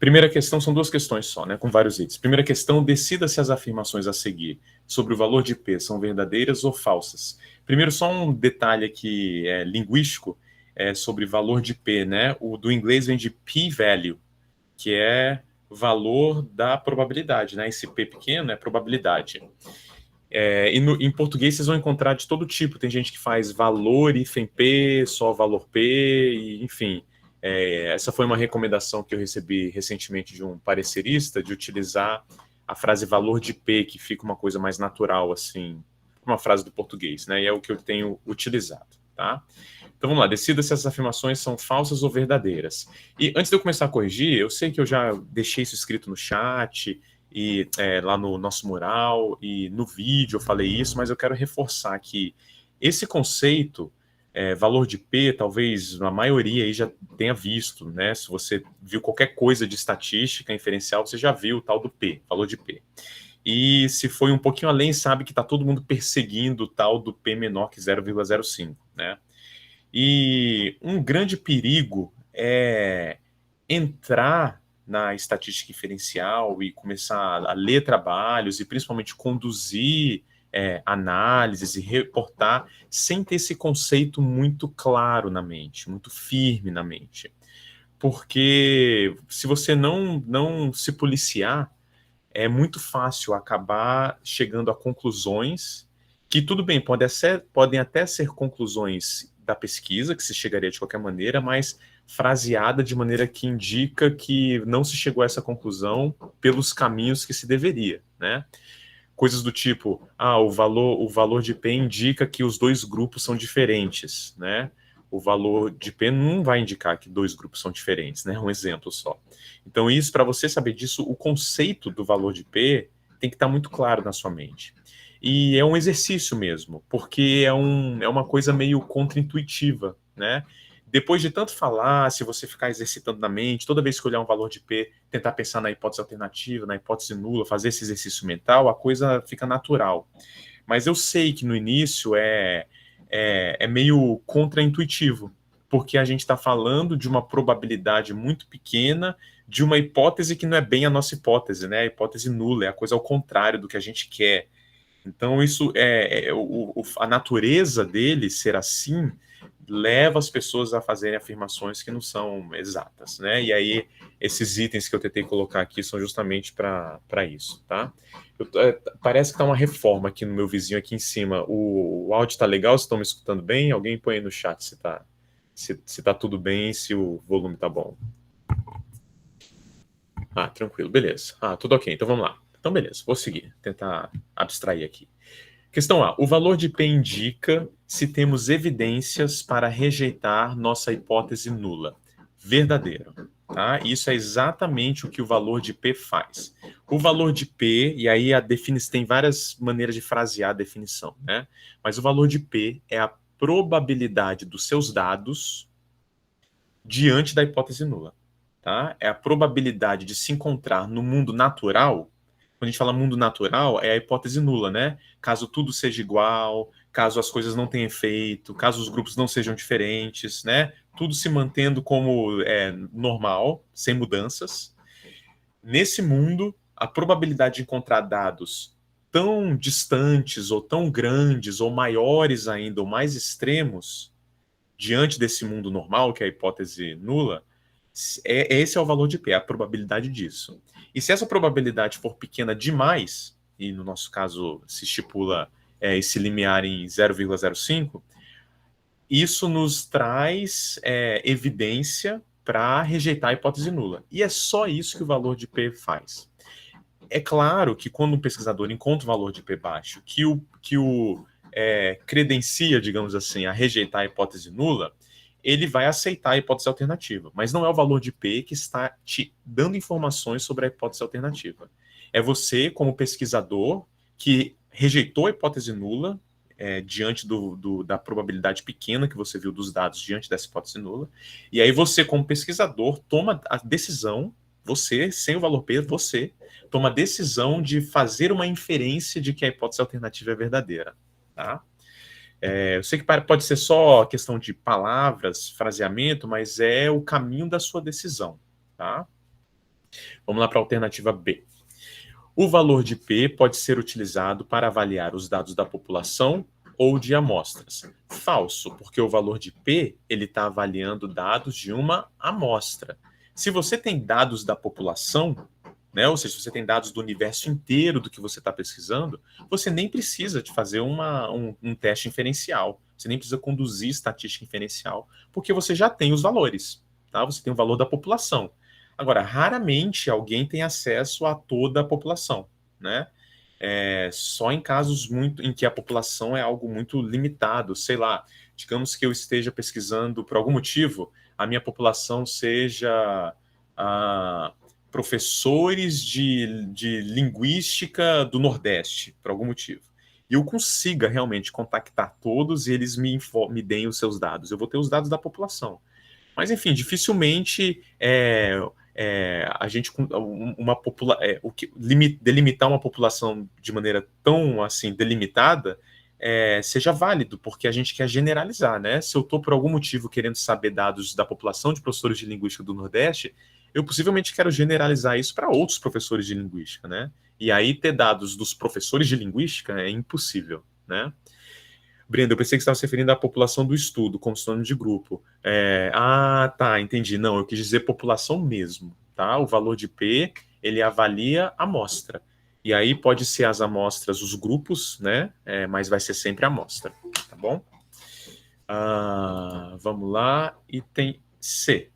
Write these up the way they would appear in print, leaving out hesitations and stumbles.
Primeira questão, são duas questões só, né, com vários itens. Primeira questão, decida se as afirmações a seguir sobre o valor de P são verdadeiras ou falsas. Primeiro, só um detalhe aqui linguístico sobre valor de P, né? O do inglês vem de p-value, que é valor da probabilidade, né? Esse P pequeno é probabilidade. Em português vocês vão encontrar de todo tipo. Tem gente que faz valor hífen P, só valor P, e, enfim. Essa foi uma recomendação que eu recebi recentemente de um parecerista, de utilizar a frase valor de P, que fica uma coisa mais natural, assim, uma frase do português, né? E é o que eu tenho utilizado, tá? Então vamos lá, decida se essas afirmações são falsas ou verdadeiras. E antes de eu começar a corrigir, eu sei que eu já deixei isso escrito no chat, e lá no nosso mural, e no vídeo eu falei isso, mas eu quero reforçar que esse conceito, valor de P, talvez a maioria aí já tenha visto, né? Se você viu qualquer coisa de estatística inferencial, você já viu o tal do P, valor de P. E se foi um pouquinho além, sabe que está todo mundo perseguindo o tal do P menor que 0,05, né? E um grande perigo é entrar na estatística inferencial e começar a ler trabalhos e principalmente conduzir análises e reportar sem ter esse conceito muito claro na mente, muito firme na mente. Porque se você não se policiar, é muito fácil acabar chegando a conclusões que, tudo bem, podem até ser conclusões da pesquisa, que se chegaria de qualquer maneira, mas fraseada de maneira que indica que não se chegou a essa conclusão pelos caminhos que se deveria, né? Coisas do tipo, o valor de P indica que os dois grupos são diferentes, né? O valor de P não vai indicar que dois grupos são diferentes, né? Um exemplo só. Então, isso, para você saber disso, o conceito do valor de P tem que estar muito claro na sua mente. E é um exercício mesmo, porque é uma coisa meio contraintuitiva, né? Depois de tanto falar, se você ficar exercitando na mente, toda vez que olhar um valor de P, tentar pensar na hipótese alternativa, na hipótese nula, fazer esse exercício mental, a coisa fica natural. Mas eu sei que no início é meio contraintuitivo, porque a gente está falando de uma probabilidade muito pequena de uma hipótese que não é bem a nossa hipótese, né? A hipótese nula, é a coisa ao contrário do que a gente quer. Então, isso a natureza dele ser assim leva as pessoas a fazerem afirmações que não são exatas, né? E aí, esses itens que eu tentei colocar aqui são justamente para isso, tá? Parece que tá uma reforma aqui no meu vizinho, aqui em cima. O áudio tá legal? Vocês estão me escutando bem? Alguém põe aí no chat se tá tudo bem, se o volume tá bom. Tranquilo, beleza. Tudo ok, então vamos lá. Então, beleza, vou seguir, tentar abstrair aqui. Questão A. O valor de P indica se temos evidências para rejeitar nossa hipótese nula. Verdadeiro. Tá? Isso é exatamente o que o valor de P faz. O valor de P, e aí tem várias maneiras de frasear a definição, né? Mas o valor de P é a probabilidade dos seus dados diante da hipótese nula. Tá? É a probabilidade de se encontrar no mundo natural. Quando a gente fala mundo natural, é a hipótese nula, né? Caso tudo seja igual, caso as coisas não tenham efeito, caso os grupos não sejam diferentes, né? Tudo se mantendo como normal, sem mudanças. Nesse mundo, a probabilidade de encontrar dados tão distantes, ou tão grandes, ou maiores ainda, ou mais extremos, diante desse mundo normal, que é a hipótese nula, esse é o valor de P, a probabilidade disso. E se essa probabilidade for pequena demais, e no nosso caso se estipula esse limiar em 0,05, isso nos traz evidência para rejeitar a hipótese nula. E é só isso que o valor de P faz. É claro que quando um pesquisador encontra um valor de P baixo que o credencia, digamos assim, a rejeitar a hipótese nula, ele vai aceitar a hipótese alternativa. Mas não é o valor de P que está te dando informações sobre a hipótese alternativa. É você, como pesquisador, que rejeitou a hipótese nula diante da probabilidade pequena que você viu dos dados diante dessa hipótese nula. E aí você, como pesquisador, toma a decisão, você, sem o valor P, você toma a decisão de fazer uma inferência de que a hipótese alternativa é verdadeira. Tá? Eu sei que pode ser só questão de palavras, fraseamento, mas é o caminho da sua decisão. Tá? Vamos lá para a alternativa B. O valor de P pode ser utilizado para avaliar os dados da população ou de amostras. Falso, porque o valor de P ele está avaliando dados de uma amostra. Se você tem dados da população, né, ou seja, se você tem dados do universo inteiro do que você está pesquisando, você nem precisa de fazer um teste inferencial. Você nem precisa conduzir estatística inferencial, porque você já tem os valores. Tá? Você tem o valor da população. Agora, raramente alguém tem acesso a toda a população, né? Só em casos muito em que a população é algo muito limitado, sei lá, digamos que eu esteja pesquisando por algum motivo, a minha população seja ah, professores de linguística do Nordeste, por algum motivo. E eu consiga realmente contactar todos e eles me deem os seus dados. Eu vou ter os dados da população. Mas, enfim, dificilmente a gente delimitar uma população de maneira tão assim delimitada seja válido, porque a gente quer generalizar, né? Se eu estou por algum motivo querendo saber dados da população de professores de linguística do Nordeste, eu possivelmente quero generalizar isso para outros professores de linguística, né? E aí ter dados dos professores de linguística é impossível, né? Brenda, eu pensei que você estava se referindo à população do estudo, como sinônimo de grupo. Tá, entendi. Não, eu quis dizer população mesmo, tá? O valor de P, ele avalia a amostra. E aí pode ser as amostras, os grupos, né? Mas vai ser sempre a amostra, tá bom? Vamos lá, item C.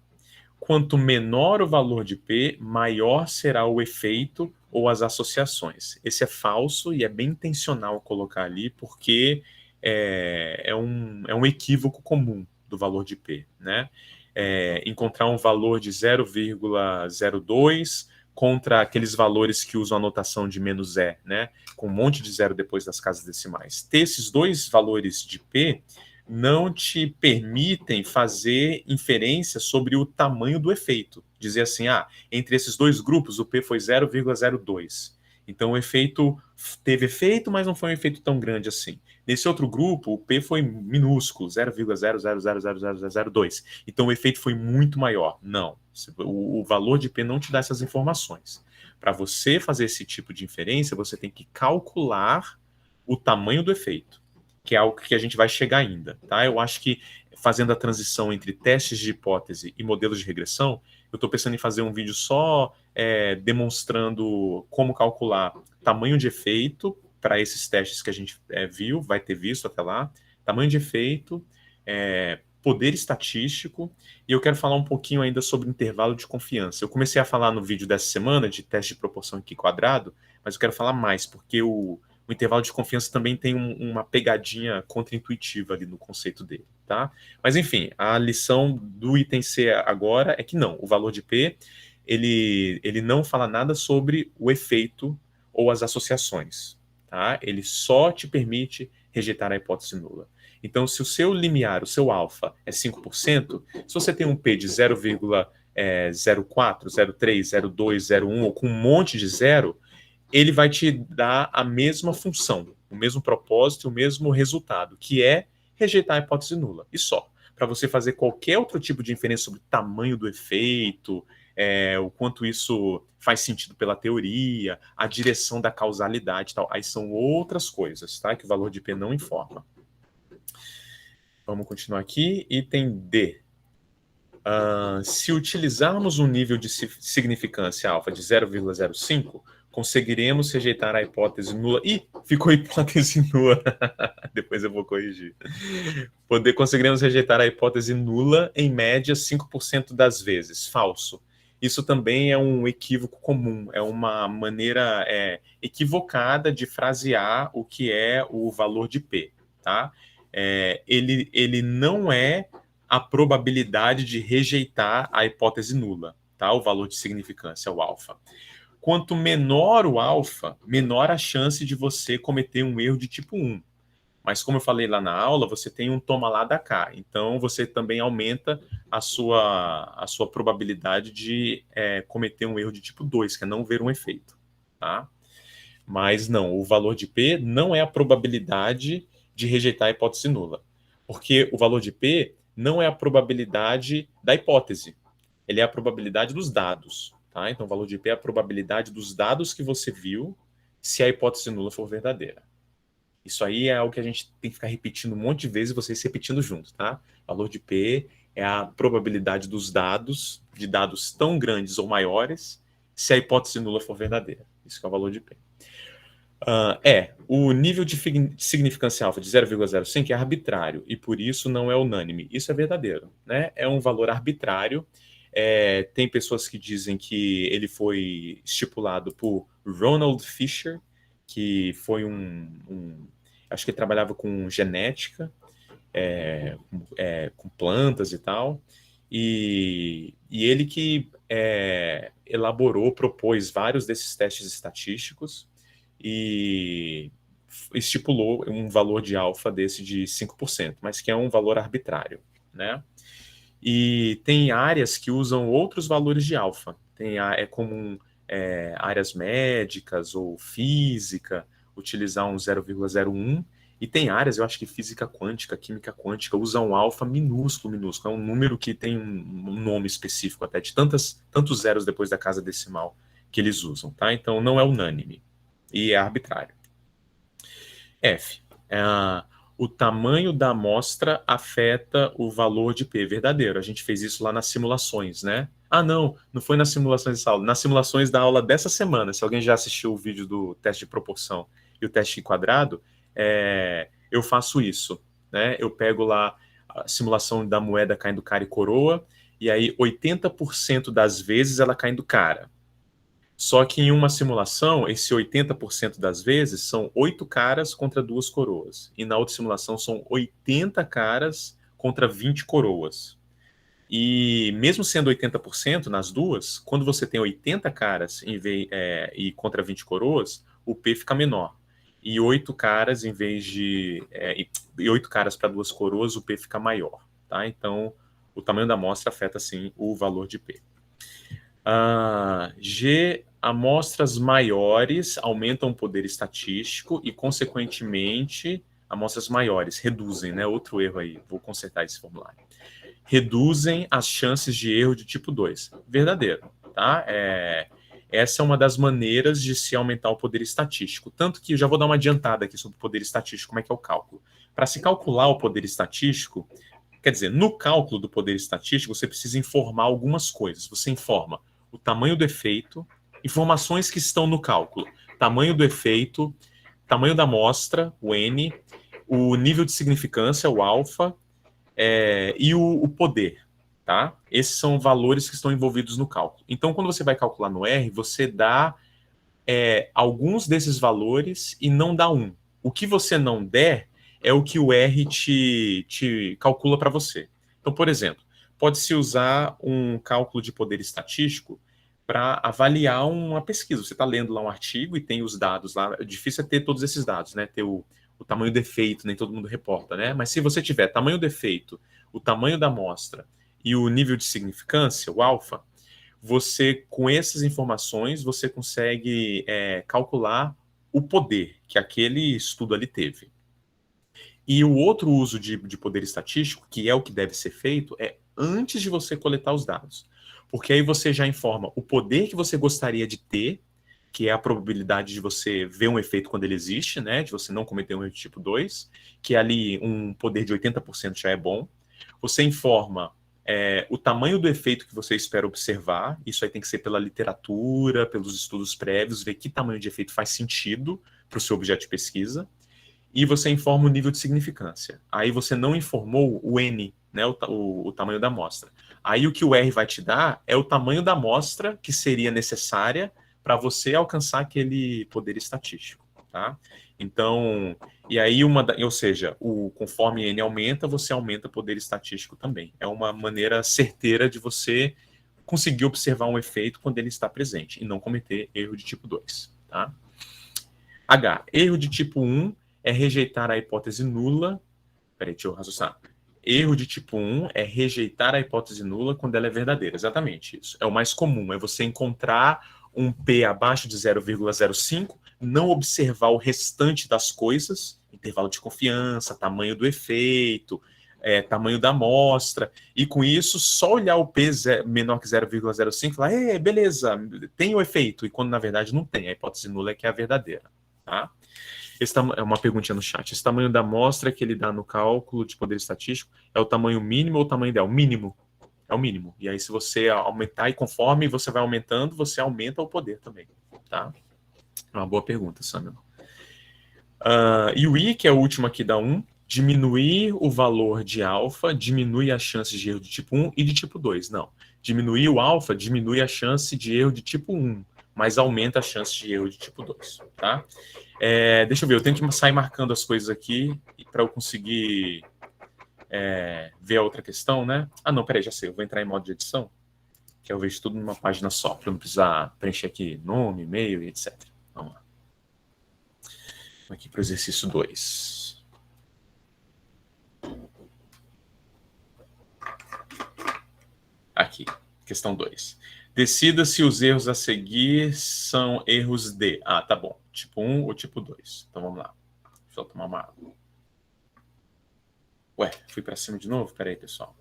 Quanto menor o valor de P, maior será o efeito ou as associações. Esse é falso e é bem intencional colocar ali, porque é um equívoco comum do valor de P, né? Encontrar um valor de 0,02 contra aqueles valores que usam a notação de menos E, né? Com um monte de zero depois das casas decimais. Ter esses dois valores de P não te permitem fazer inferência sobre o tamanho do efeito. Dizer assim, entre esses dois grupos o P foi 0,02. Então o efeito teve efeito, mas não foi um efeito tão grande assim. Nesse outro grupo, o P foi minúsculo, 0,0000002. Então o efeito foi muito maior. Não, o valor de P não te dá essas informações. Para você fazer esse tipo de inferência, você tem que calcular o tamanho do efeito, que é algo que a gente vai chegar ainda, tá? Eu acho que fazendo a transição entre testes de hipótese e modelos de regressão, eu estou pensando em fazer um vídeo só demonstrando como calcular tamanho de efeito para esses testes que a gente viu, vai ter visto até lá, tamanho de efeito, poder estatístico, e eu quero falar um pouquinho ainda sobre intervalo de confiança. Eu comecei a falar no vídeo dessa semana de teste de proporção aqui quadrado, mas eu quero falar mais, porque o intervalo de confiança também tem uma pegadinha contraintuitiva ali no conceito dele, tá? Mas, enfim, a lição do item C agora é que não, o valor de P, ele não fala nada sobre o efeito ou as associações, tá? Ele só te permite rejeitar a hipótese nula. Então, se o seu limiar, o seu alfa, é 5%, se você tem um P de 0,04, 0,3, 0,2, 0,1 ou com um monte de zero, ele vai te dar a mesma função, o mesmo propósito, o mesmo resultado, que é rejeitar a hipótese nula, e só. Para você fazer qualquer outro tipo de inferência sobre o tamanho do efeito, o quanto isso faz sentido pela teoria, a direção da causalidade e tal, aí são outras coisas, tá? Que o valor de P não informa. Vamos continuar aqui. Item D. Se utilizarmos um nível de significância alfa de 0,05, conseguiremos rejeitar a hipótese nula. Ih, ficou hipótese nula. Depois eu vou corrigir. Conseguiremos rejeitar a hipótese nula em média 5% das vezes. Falso. Isso também é um equívoco comum, é uma maneira equivocada de frasear o que é o valor de P, tá? Ele não é a probabilidade de rejeitar a hipótese nula, tá? O valor de significância, o alfa. Quanto menor o alfa, menor a chance de você cometer um erro de tipo 1. Mas como eu falei lá na aula, você tem um toma lá da cá. Então você também aumenta a sua probabilidade de cometer um erro de tipo 2, que é não ver um efeito, tá? Mas não, o valor de P não é a probabilidade de rejeitar a hipótese nula. Porque o valor de P não é a probabilidade da hipótese. Ele é a probabilidade dos dados. tá? Então, o valor de P é a probabilidade dos dados que você viu se a hipótese nula for verdadeira. Isso aí é algo que a gente tem que ficar repetindo um monte de vezes e vocês repetindo junto, tá? Valor de P é a probabilidade dos dados, de dados tão grandes ou maiores, se a hipótese nula for verdadeira. Isso que é o valor de P. O nível de significância alfa de 0,05 é arbitrário e por isso não é unânime. Isso é verdadeiro, né? É um valor arbitrário. Tem pessoas que dizem que ele foi estipulado por Ronald Fisher, que foi acho que ele trabalhava com genética, com plantas e tal, e ele que propôs vários desses testes estatísticos e estipulou um valor de alfa desse de 5%, mas que é um valor arbitrário, né? E tem áreas que usam outros valores de alfa. É comum áreas médicas ou física utilizar um 0,01, e tem áreas, eu acho que física quântica, química quântica, usam um alfa minúsculo, minúsculo. É um número que tem um nome específico até, de tantos zeros depois da casa decimal que eles usam, tá? Então não é unânime e é arbitrário. F. O tamanho da amostra afeta o valor de P. Verdadeiro. A gente fez isso lá nas simulações, né? Não foi nas simulações dessa aula. Nas simulações da aula dessa semana, se alguém já assistiu o vídeo do teste de proporção e o teste quadrado, eu faço isso, né? Eu pego lá a simulação da moeda caindo cara e coroa, e aí 80% das vezes ela caindo cara. Só que em uma simulação, esse 80% das vezes são 8 caras contra 2 coroas. E na outra simulação são 80 caras contra 20 coroas. E mesmo sendo 80% nas duas, quando você tem 80 caras e contra 20 coroas, o P fica menor. E 8 caras em vez de... e 8 caras para 2 coroas, o P fica maior. Tá? Então, o tamanho da amostra afeta, sim, o valor de P. G, amostras maiores aumentam o poder estatístico e, consequentemente, amostras maiores reduzem, né? Outro erro aí, vou consertar esse formulário. Reduzem as chances de erro de tipo 2. Verdadeiro, tá? Essa é uma das maneiras de se aumentar o poder estatístico. Tanto que eu já vou dar uma adiantada aqui sobre o poder estatístico, como é que é o cálculo. Para se calcular o poder estatístico, quer dizer, no cálculo do poder estatístico, você precisa informar algumas coisas. Você informa o tamanho do efeito, informações que estão no cálculo, tamanho do efeito, tamanho da amostra, o N, o nível de significância, o alfa, e o poder, tá? Esses são valores que estão envolvidos no cálculo. Então, quando você vai calcular no R, você dá alguns desses valores e não dá um. O que você não der é o que o R te calcula para você. Então, por exemplo, pode-se usar um cálculo de poder estatístico para avaliar uma pesquisa. Você está lendo lá um artigo e tem os dados lá. É difícil ter todos esses dados, né? Ter o tamanho do efeito, nem todo mundo reporta, né? Mas se você tiver tamanho do efeito, o tamanho da amostra e o nível de significância, o alfa, você, com essas informações, você consegue calcular o poder que aquele estudo ali teve. E o outro uso de poder estatístico, que é o que deve ser feito, é antes de você coletar os dados. Porque aí você já informa o poder que você gostaria de ter, que é a probabilidade de você ver um efeito quando ele existe, né? De você não cometer um erro de tipo 2, que ali um poder de 80% já é bom. Você informa o tamanho do efeito que você espera observar, isso aí tem que ser pela literatura, pelos estudos prévios, ver que tamanho de efeito faz sentido para o seu objeto de pesquisa. E você informa o nível de significância. Aí você não informou o N, né, o tamanho da amostra. Aí o que o R vai te dar é o tamanho da amostra que seria necessária para você alcançar aquele poder estatístico, tá? Então, e aí ou seja, conforme N aumenta, você aumenta o poder estatístico também. É uma maneira certeira de você conseguir observar um efeito quando ele está presente e não cometer erro de tipo 2, tá? H, erro de tipo 1 é rejeitar a hipótese nula. Peraí, deixa eu raciocinar. Erro de tipo 1 é rejeitar a hipótese nula quando ela é verdadeira. Exatamente isso. É o mais comum, é você encontrar um P abaixo de 0,05, não observar o restante das coisas, intervalo de confiança, tamanho do efeito, tamanho da amostra, e com isso, só olhar o P menor que 0,05 e falar, beleza, tem o efeito, e quando na verdade não tem, a hipótese nula é que é a verdadeira. Tá? É uma perguntinha no chat. Esse tamanho da amostra que ele dá no cálculo de poder estatístico é o tamanho mínimo ou o tamanho ideal? Mínimo. É o mínimo. E aí, se você aumentar, e conforme você vai aumentando, você aumenta o poder também. Tá? É uma boa pergunta, Samuel. E o I, que é o último aqui da 1, diminuir o valor de alfa diminui as chances de erro de tipo 1 e de tipo 2. Não. Diminuir o alfa diminui a chance de erro de tipo 1, mas aumenta a chance de erro de tipo 2. Tá? Deixa eu ver, eu tenho que sair marcando as coisas aqui para eu conseguir ver a outra questão, né? Não, peraí, já sei, eu vou entrar em modo de edição, que eu vejo tudo numa página só, para eu não precisar preencher aqui nome, e-mail e etc. Vamos lá. Aqui para o exercício 2. Aqui, questão 2. Decida se os erros a seguir são erros de... tá bom. Tipo 1 ou tipo 2. Então vamos lá. Deixa eu tomar uma água. Ué, fui para cima de novo? Peraí, pessoal.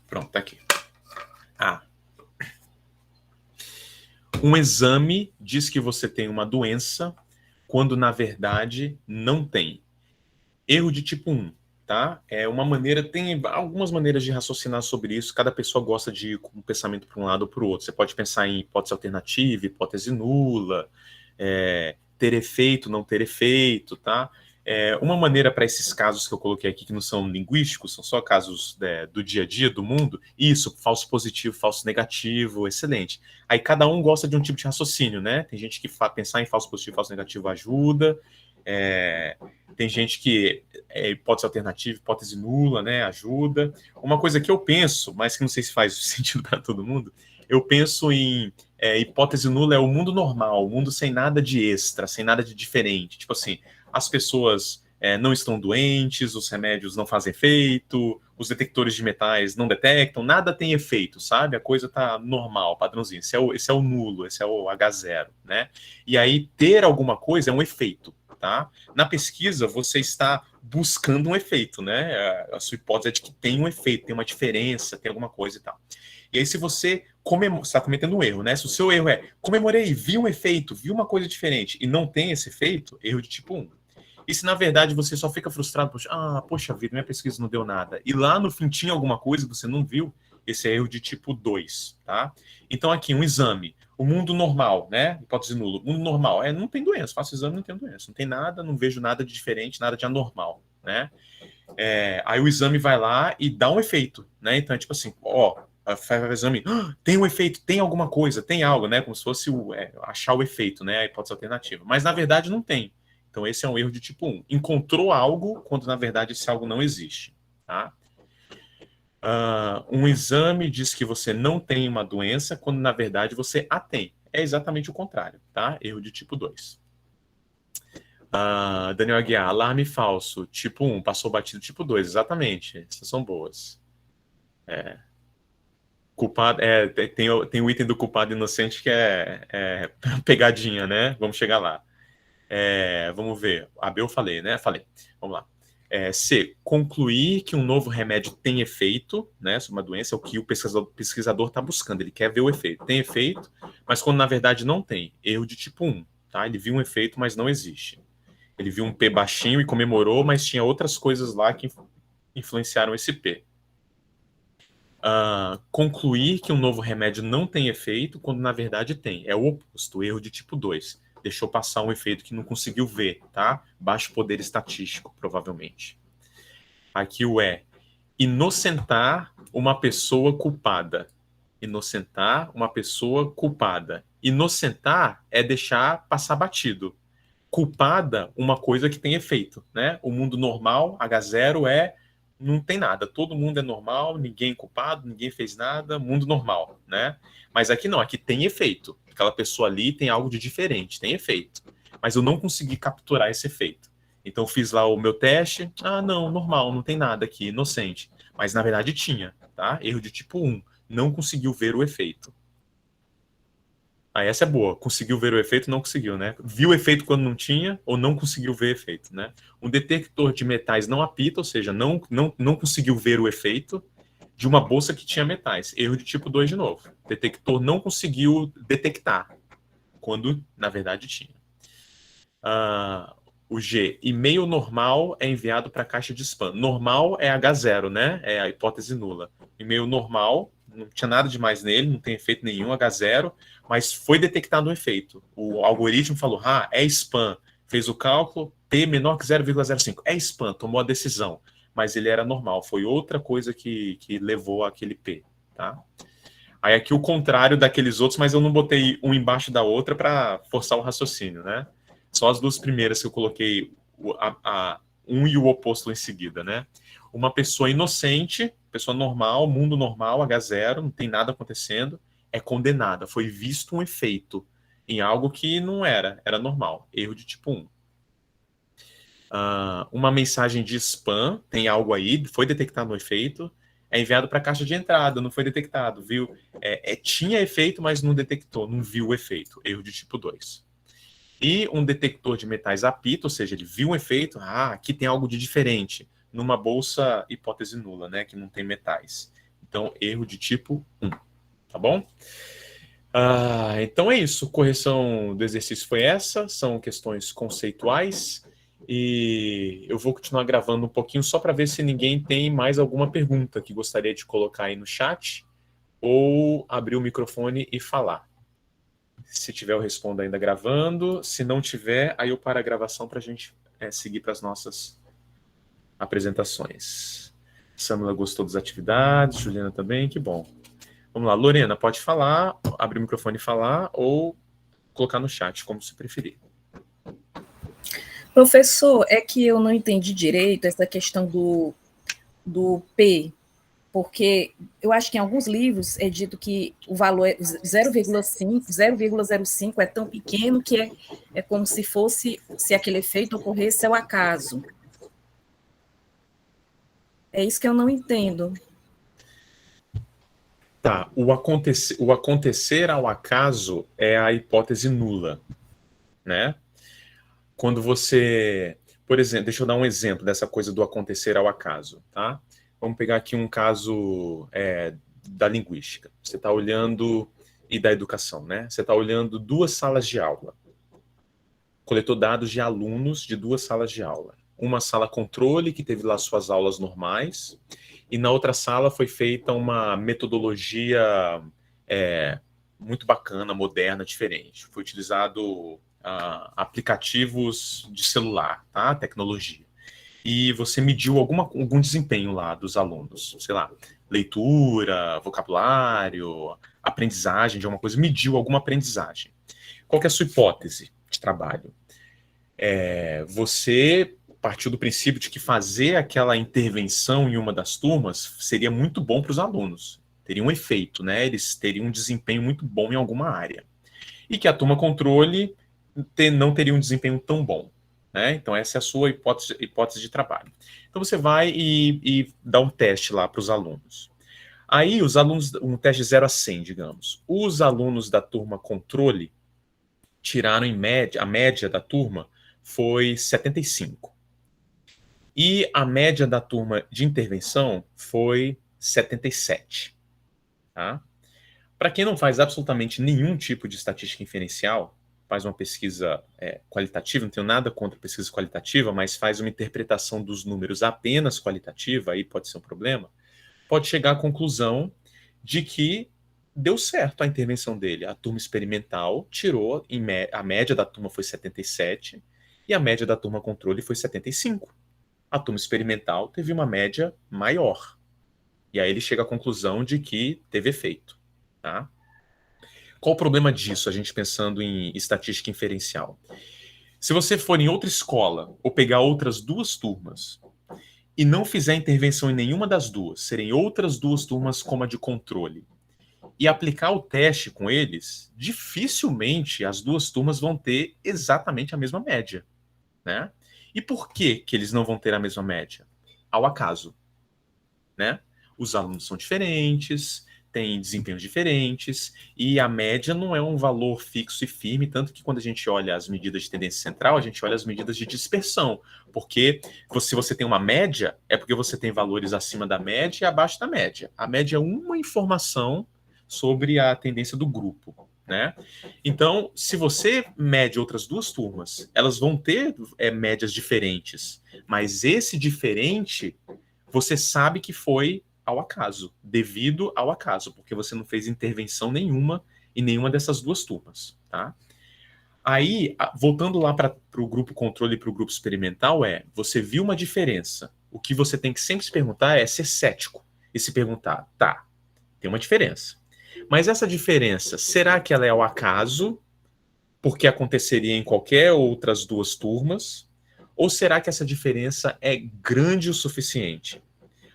Pronto, tá aqui. Um exame diz que você tem uma doença, quando na verdade não tem. Erro de tipo 1, tá? Tem algumas maneiras de raciocinar sobre isso, cada pessoa gosta de ir com um pensamento para um lado ou para o outro. Você pode pensar em hipótese alternativa, hipótese nula, ter efeito, não ter efeito, tá? Uma maneira para esses casos que eu coloquei aqui, que não são linguísticos, são só casos do dia a dia, do mundo, isso, falso positivo, falso negativo, excelente. Aí cada um gosta de um tipo de raciocínio, né? Tem gente que pensar em falso positivo, falso negativo ajuda, tem gente que hipótese alternativa, hipótese nula, né, ajuda. Uma coisa que eu penso, mas que não sei se faz sentido para todo mundo, eu penso em hipótese nula é o mundo normal, o mundo sem nada de extra, sem nada de diferente. Tipo assim, as pessoas não estão doentes, os remédios não fazem efeito, os detectores de metais não detectam, nada tem efeito, sabe? A coisa tá normal, padrãozinho. Esse é o nulo, esse é o H0, né? E aí, ter alguma coisa é um efeito, tá? Na pesquisa, você está buscando um efeito, né? A sua hipótese é de que tem um efeito, tem uma diferença, tem alguma coisa e tal. E aí, se você está cometendo um erro, né? Se o seu erro comemorei, vi um efeito, vi uma coisa diferente e não tem esse efeito, erro de tipo 1. E se na verdade você só fica frustrado, poxa vida, minha pesquisa não deu nada, e lá no fim tinha alguma coisa que você não viu, esse é erro de tipo 2, tá? Então aqui, um exame, o mundo normal, né? Hipótese nula, mundo normal, não tem doença, faço exame, não tem doença, não tem nada, não vejo nada de diferente, nada de anormal, né? Aí o exame vai lá e dá um efeito, né? Então é tipo assim, faz o exame, tem um efeito, tem alguma coisa, tem algo, né? Como se fosse achar o efeito, né? A hipótese alternativa. Mas na verdade não tem. Então esse é um erro de tipo 1. Encontrou algo quando na verdade esse algo não existe, tá? Um exame diz que você não tem uma doença quando na verdade você a tem. É exatamente o contrário, tá? Erro de tipo 2. Daniel Aguiar, alarme falso, tipo 1, passou batido, tipo 2, exatamente. Essas são boas. Culpado, tem o item do culpado inocente que é pegadinha, né? Vamos chegar lá. Vamos ver. A B eu falei, né? Falei. Vamos lá. C. Concluir que um novo remédio tem efeito, né? Sobre uma doença, é o que o pesquisador está buscando. Ele quer ver o efeito. Tem efeito, mas quando na verdade não tem. Erro de tipo 1, tá? Ele viu um efeito, mas não existe. Ele viu um P baixinho e comemorou, mas tinha outras coisas lá que influenciaram esse P. Concluir que um novo remédio não tem efeito, quando na verdade tem. É o oposto, erro de tipo 2. Deixou passar um efeito que não conseguiu ver, tá? Baixo poder estatístico, provavelmente. Aqui o inocentar uma pessoa culpada. Inocentar uma pessoa culpada. Inocentar é deixar passar batido. Culpada, uma coisa que tem efeito, né? O mundo normal, H0, não tem nada, todo mundo é normal, ninguém é culpado, ninguém fez nada, mundo normal, né? Mas aqui não, aqui tem efeito. Aquela pessoa ali tem algo de diferente, tem efeito. Mas eu não consegui capturar esse efeito. Então eu fiz lá o meu teste, não, normal, não tem nada aqui, inocente. Mas na verdade tinha, tá? Erro de tipo 1, não conseguiu ver o efeito. essa é boa. Conseguiu ver o efeito, não conseguiu, né? Viu o efeito quando não tinha ou não conseguiu ver efeito, né? Um detector de metais não apita, ou seja, não conseguiu ver o efeito de uma bolsa que tinha metais. Erro de tipo 2 de novo. O detector não conseguiu detectar quando, na verdade, tinha. O G, e-mail normal é enviado para a caixa de spam. Normal é H0, né? É a hipótese nula. E-mail normal, não tinha nada demais nele, não tem efeito nenhum, H0, mas foi detectado um efeito. O algoritmo falou, é spam. Fez o cálculo, P menor que 0,05. É spam, tomou a decisão. Mas ele era normal, foi outra coisa que levou aquele P, tá? Aí aqui o contrário daqueles outros, mas eu não botei um embaixo da outra para forçar o raciocínio, né? Só as duas primeiras que eu coloquei um e o oposto em seguida, né? Uma pessoa inocente, pessoa normal, mundo normal, H0, não tem nada acontecendo, é condenada. Foi visto um efeito em algo que não era normal. Erro de tipo 1. Uma mensagem de spam, tem algo aí, foi detectado um efeito, é enviado para a caixa de entrada, não foi detectado, viu? Tinha efeito, mas não detectou, não viu o efeito. Erro de tipo 2. E um detector de metais apita, ou seja, ele viu um efeito, aqui tem algo de diferente, numa bolsa hipótese nula, né, que não tem metais. Então, erro de tipo 1, tá bom? Então é isso, correção do exercício foi essa, são questões conceituais, e eu vou continuar gravando um pouquinho só para ver se ninguém tem mais alguma pergunta que gostaria de colocar aí no chat, ou abrir o microfone e falar. Se tiver, eu respondo ainda gravando. Se não tiver, aí eu paro a gravação para a gente seguir para as nossas apresentações. Samila gostou das atividades, Juliana também, que bom. Vamos lá, Lorena, pode falar, abrir o microfone e falar, ou colocar no chat, como se preferir. Professor, é que eu não entendi direito essa questão do P, porque eu acho que em alguns livros é dito que o valor é 0,5, 0,05 é tão pequeno que é como se fosse, se aquele efeito ocorresse ao acaso. É isso que eu não entendo. Tá, o acontecer ao acaso é a hipótese nula, né? Quando você, por exemplo, deixa eu dar um exemplo dessa coisa do acontecer ao acaso, tá? Vamos pegar aqui um caso da linguística. Você está olhando, e da educação, né? Você está olhando duas salas de aula. Coletou dados de alunos de duas salas de aula. Uma sala controle, que teve lá suas aulas normais, e na outra sala foi feita uma metodologia muito bacana, moderna, diferente. Foi utilizado aplicativos de celular, tá? Tecnologia. E você mediu algum desempenho lá dos alunos, sei lá, leitura, vocabulário, aprendizagem de alguma coisa, mediu alguma aprendizagem. Qual que é a sua hipótese de trabalho? Você partiu do princípio de que fazer aquela intervenção em uma das turmas seria muito bom para os alunos, teria um efeito, né? Eles teriam um desempenho muito bom em alguma área. E que a turma controle não teria um desempenho tão bom. Né? Então, essa é a sua hipótese de trabalho. Então, você vai e dá um teste lá para os alunos. Aí, os alunos, um teste de 0 a 100, digamos. Os alunos da turma controle tiraram, em média, a média da turma foi 75. E a média da turma de intervenção foi 77. Tá? Para quem não faz absolutamente nenhum tipo de estatística inferencial, faz uma pesquisa qualitativa, não tenho nada contra pesquisa qualitativa, mas faz uma interpretação dos números apenas qualitativa, aí pode ser um problema, pode chegar à conclusão de que deu certo a intervenção dele. A turma experimental tirou, a média da turma foi 77 e a média da turma controle foi 75. A turma experimental teve uma média maior. E aí ele chega à conclusão de que teve efeito. Tá? Qual o problema disso, a gente pensando em estatística inferencial? Se você for em outra escola ou pegar outras duas turmas e não fizer intervenção em nenhuma das duas, serem outras duas turmas como a de controle, e aplicar o teste com eles, dificilmente as duas turmas vão ter exatamente a mesma média, né? E por que eles não vão ter a mesma média? Ao acaso, né? Os alunos são diferentes, têm desempenhos diferentes, e a média não é um valor fixo e firme, tanto que quando a gente olha as medidas de tendência central, a gente olha as medidas de dispersão, porque se você tem uma média, é porque você tem valores acima da média e abaixo da média. A média é uma informação sobre a tendência do grupo, né? Então, se você mede outras duas turmas, elas vão ter médias diferentes, mas esse diferente, você sabe que foi ao acaso, devido ao acaso, porque você não fez intervenção nenhuma em nenhuma dessas duas turmas, tá? Aí, voltando lá para o grupo controle e para o grupo experimental, você viu uma diferença. O que você tem que sempre se perguntar é ser cético e se perguntar, tá, tem uma diferença. Mas essa diferença, será que ela é ao acaso, porque aconteceria em qualquer outras duas turmas? Ou será que essa diferença é grande o suficiente?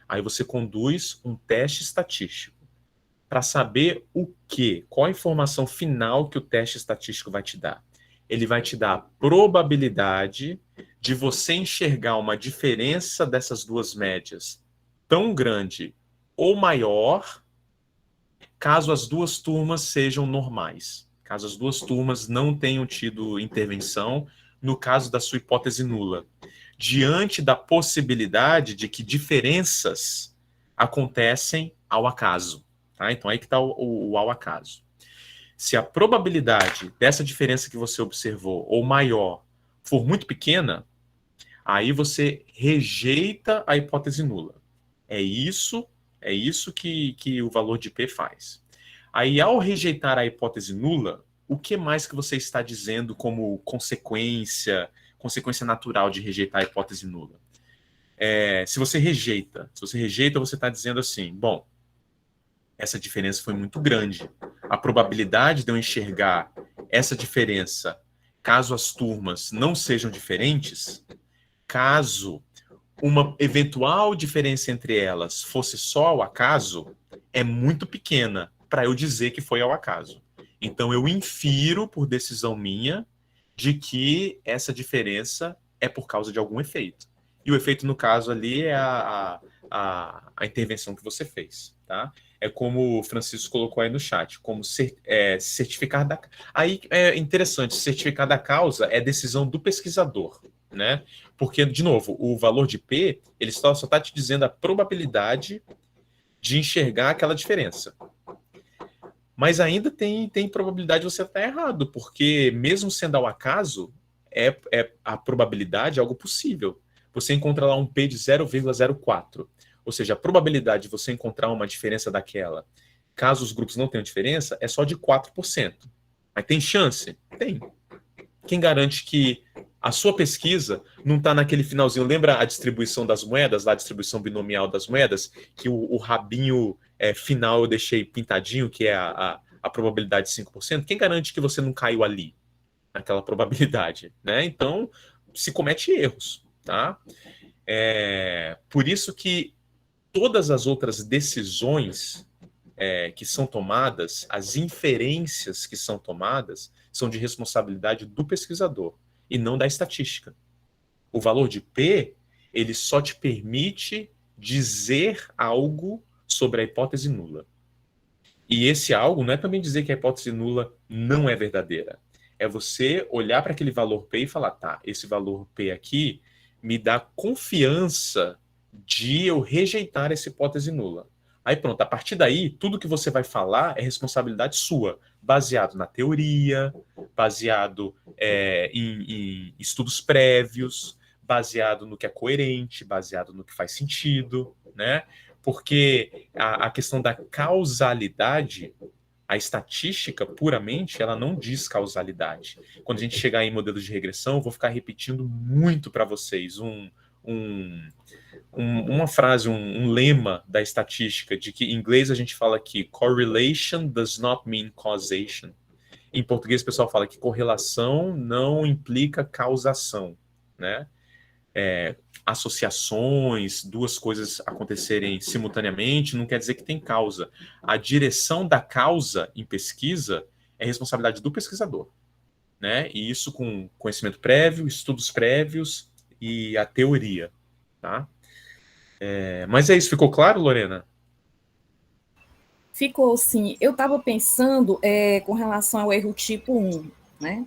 Aí você conduz um teste estatístico para saber o quê? Qual a informação final que o teste estatístico vai te dar? Ele vai te dar a probabilidade de você enxergar uma diferença dessas duas médias tão grande ou maior, caso as duas turmas sejam normais, caso as duas turmas não tenham tido intervenção, no caso da sua hipótese nula, diante da possibilidade de que diferenças acontecem ao acaso. Tá? Então, aí que está o ao acaso. Se a probabilidade dessa diferença que você observou, ou maior, for muito pequena, aí você rejeita a hipótese nula. É isso que o valor de P faz. Aí, ao rejeitar a hipótese nula, o que mais que você está dizendo como consequência natural de rejeitar a hipótese nula? Se você rejeita, você está dizendo assim, bom, essa diferença foi muito grande. A probabilidade de eu enxergar essa diferença, caso as turmas não sejam diferentes, caso uma eventual diferença entre elas fosse só ao acaso, é muito pequena para eu dizer que foi ao acaso. Então eu infiro, por decisão minha, de que essa diferença é por causa de algum efeito. E o efeito, no caso ali, é a intervenção que você fez, tá? É como o Francisco colocou aí no chat, como certificar da... Aí é interessante, certificar da causa é decisão do pesquisador, né? Porque, de novo, o valor de P, ele só está te dizendo a probabilidade de enxergar aquela diferença. Mas ainda tem probabilidade de você estar errado, porque mesmo sendo ao acaso, a probabilidade é algo possível. Você encontra lá um P de 0,04. Ou seja, a probabilidade de você encontrar uma diferença daquela, caso os grupos não tenham diferença, é só de 4%. Mas tem chance? Tem. Quem garante que a sua pesquisa não está naquele finalzinho? Lembra a distribuição das moedas, lá a distribuição binomial das moedas, que o rabinho final eu deixei pintadinho, que é a probabilidade de 5%? Quem garante que você não caiu ali, naquela probabilidade? Né? Então, se comete erros. Tá? Por isso que todas as outras decisões que são tomadas, as inferências que são tomadas, são de responsabilidade do pesquisador e não da estatística. O valor de P, ele só te permite dizer algo sobre a hipótese nula. E esse algo não é também dizer que a hipótese nula não é verdadeira. É você olhar para aquele valor P e falar, tá, esse valor P aqui me dá confiança de eu rejeitar essa hipótese nula. Aí pronto, a partir daí, tudo que você vai falar é responsabilidade sua, baseado na teoria, baseado em estudos prévios, baseado no que é coerente, baseado no que faz sentido, né? Porque a questão da causalidade, a estatística, puramente, ela não diz causalidade. Quando a gente chegar em modelos de regressão, eu vou ficar repetindo muito para vocês uma frase, um lema da estatística, de que em inglês a gente fala que correlation does not mean causation. Em português o pessoal fala que correlação não implica causação, né? Associações, duas coisas acontecerem simultaneamente, não quer dizer que tem causa. A direção da causa em pesquisa é responsabilidade do pesquisador, né? E isso com conhecimento prévio, estudos prévios e a teoria, tá? Mas é isso, ficou claro, Lorena? Ficou sim. Eu estava pensando com relação ao erro tipo 1, né?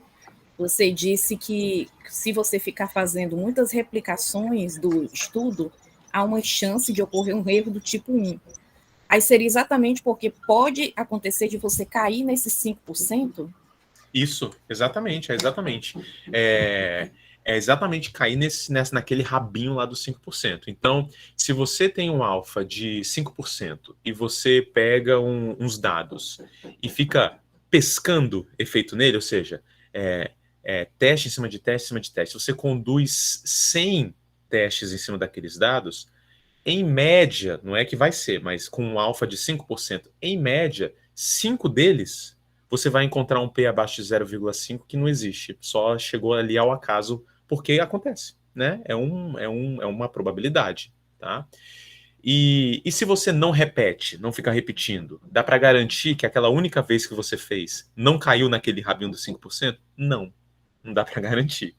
Você disse que se você ficar fazendo muitas replicações do estudo, há uma chance de ocorrer um erro do tipo 1. Aí seria exatamente porque pode acontecer de você cair nesses 5%? Isso, exatamente, é exatamente. É exatamente cair naquele rabinho lá dos 5%. Então, se você tem um alfa de 5% e você pega uns dados e fica pescando efeito nele, ou seja, é, teste em cima de teste em cima de teste, você conduz 100 testes em cima daqueles dados, em média, não é que vai ser, mas com um alfa de 5%, em média, 5 deles você vai encontrar um P abaixo de 0,5 que não existe. Só chegou ali ao acaso porque acontece, né? É uma probabilidade, tá? E se você não repete, não fica repetindo, dá para garantir que aquela única vez que você fez não caiu naquele rabinho dos 5%? Não, não dá para garantir,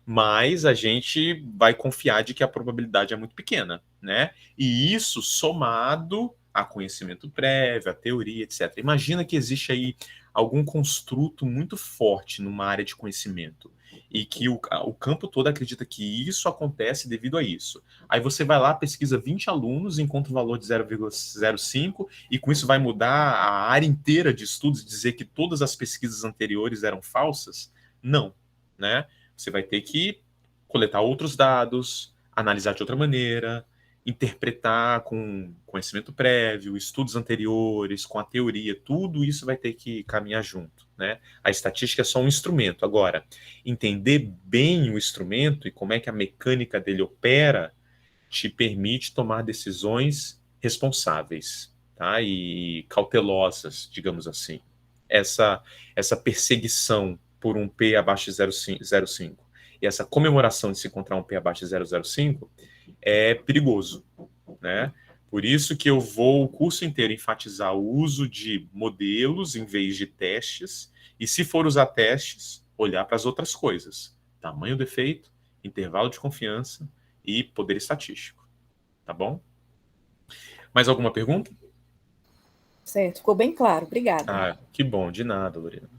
mas a gente vai confiar de que a probabilidade é muito pequena, né? E isso somado a conhecimento prévio, a teoria, etc. Imagina que existe aí algum construto muito forte numa área de conhecimento e que o campo todo acredita que isso acontece devido a isso. Aí você vai lá, pesquisa 20 alunos, encontra o valor de 0,05 e com isso vai mudar a área inteira de estudos e dizer que todas as pesquisas anteriores eram falsas? Não, né? Você vai ter que coletar outros dados, analisar de outra maneira, interpretar com conhecimento prévio, estudos anteriores, com a teoria, tudo isso vai ter que caminhar junto, né? A estatística é só um instrumento. Agora, entender bem o instrumento e como é que a mecânica dele opera te permite tomar decisões responsáveis, tá? E cautelosas, digamos assim. Essa perseguição por um P abaixo de 0,5 e essa comemoração de se encontrar um P abaixo de 0,05 é perigoso, né? Por isso que eu vou o curso inteiro enfatizar o uso de modelos em vez de testes, e se for usar testes, olhar para as outras coisas: tamanho do efeito, intervalo de confiança e poder estatístico, tá bom? Mais alguma pergunta? Certo, ficou bem claro. Obrigada. Ah, que bom, de nada, Lorena.